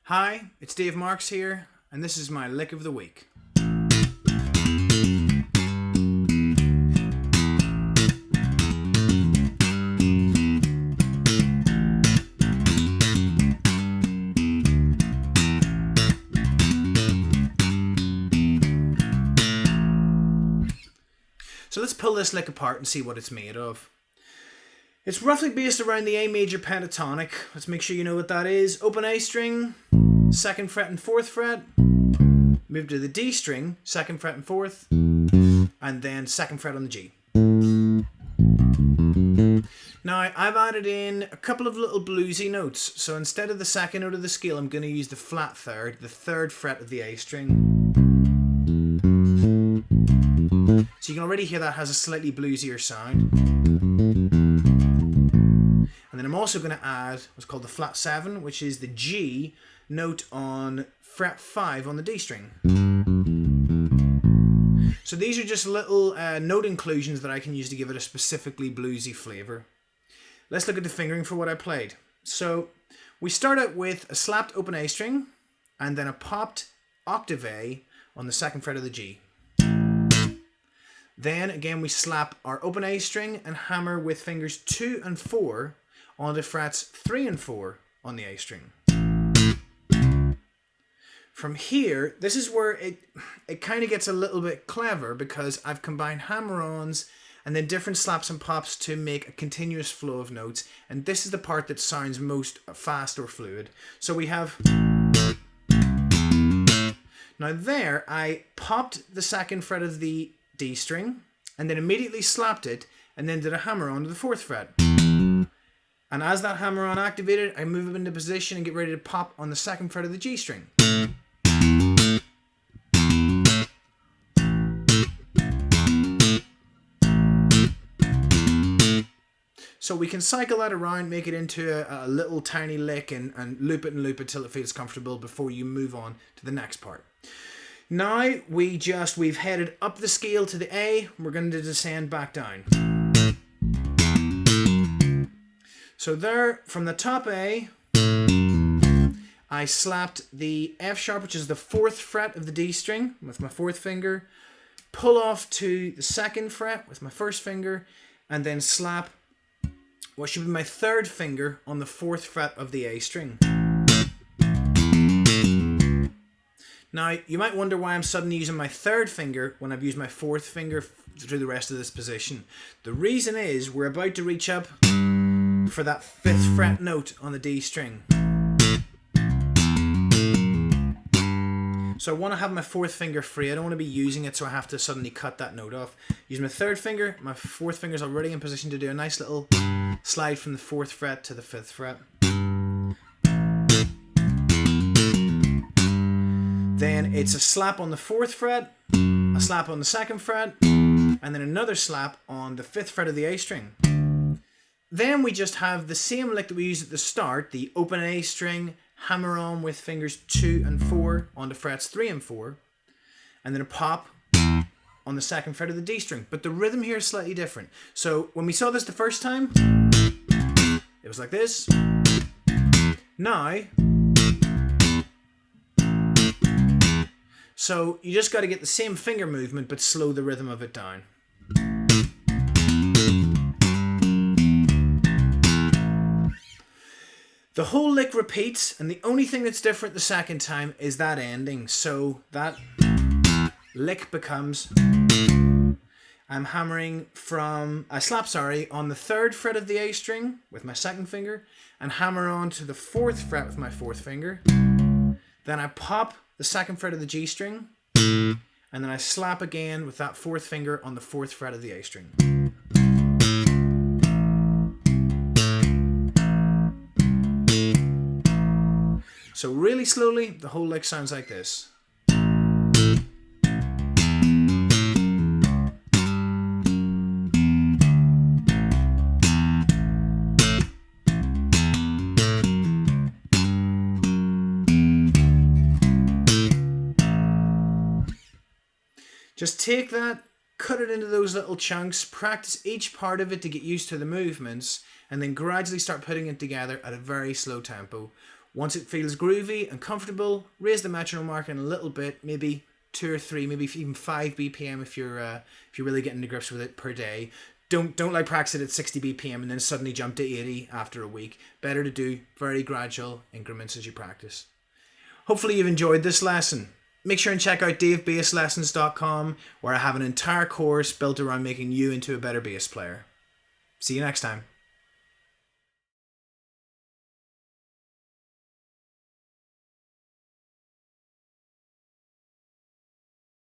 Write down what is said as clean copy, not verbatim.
Hi, it's Dave Marks here, and this is my lick of the week. So let's pull this lick apart and see what it's made of. It's roughly based around the A major pentatonic. Let's make sure you know what that is. Open A string, 2nd fret and 4th fret. Move to the D string, 2nd fret and 4th. And then 2nd fret on the G. Now I've added in a couple of little bluesy notes. So instead of the 2nd note of the scale, I'm going to use the flat 3rd, the 3rd fret of the A string. So you can already hear that has a slightly bluesier sound. And then I'm also going to add what's called the flat 7, which is the G note on fret 5 on the D string. So these are just little note inclusions that I can use to give it a specifically bluesy flavour. Let's look at the fingering for what I played. So we start out with a slapped open A string and then a popped octave A on the 2nd fret of the G. Then again we slap our open A string and hammer with fingers 2 and 4 onto frets 3 and 4 on the A string. From here, this is where it kind of gets a little bit clever because I've combined hammer-ons and then different slaps and pops to make a continuous flow of notes, and this is the part that sounds most fast or fluid. So we have... Now there, I popped the 2nd fret of the D string and then immediately slapped it and then did a hammer on to the 4th fret. And as that hammer on activated, I move it into position and get ready to pop on the 2nd fret of the G string. So we can cycle that around, make it into a little tiny lick and loop it till it feels comfortable before you move on to the next part. Now we've headed up the scale to the A, we're going to descend back down. So there, from the top A, I slapped the F sharp, which is the 4th fret of the D string with my 4th finger, pull off to the 2nd fret with my 1st finger, and then slap what should be my 3rd finger on the 4th fret of the A string. Now, you might wonder why I'm suddenly using my 3rd finger when I've used my 4th finger through the rest of this position. The reason is we're about to reach up for that 5th fret note on the D string. So I want to have my 4th finger free. I don't want to be using it so I have to suddenly cut that note off. Use my 3rd finger, my 4th finger is already in position to do a nice little slide from the 4th fret to the 5th fret. Then it's a slap on the 4th fret, a slap on the 2nd fret, and then another slap on the 5th fret of the A string. Then we just have the same lick that we used at the start, the open A string, hammer on with fingers 2 and 4 onto frets 3 and 4, and then a pop on the 2nd fret of the D string. But the rhythm here is slightly different. So when we saw this the first time, it was like this. Now, so you just got to get the same finger movement but slow the rhythm of it down. The whole lick repeats, and the only thing that's different the second time is that ending. So that lick becomes, I'm hammering from, I slap on the 3rd fret of the A string with my 2nd finger, and hammer on to the 4th fret with my 4th finger. Then I pop the 2nd fret of the G string, and then I slap again with that 4th finger on the 4th fret of the A string. So really slowly, the whole lick sounds like this. Just take that, cut it into those little chunks, practice each part of it to get used to the movements, and then gradually start putting it together at a very slow tempo. Once it feels groovy and comfortable, raise the metronome mark in a little bit, maybe 2 or 3, maybe even 5 BPM if you're really getting to grips with it per day. Don't like practice it at 60 BPM and then suddenly jump to 80 after a week. Better to do very gradual increments as you practice. Hopefully you've enjoyed this lesson. Make sure and check out DaveBassLessons.com, where I have an entire course built around making you into a better bass player. See you next time.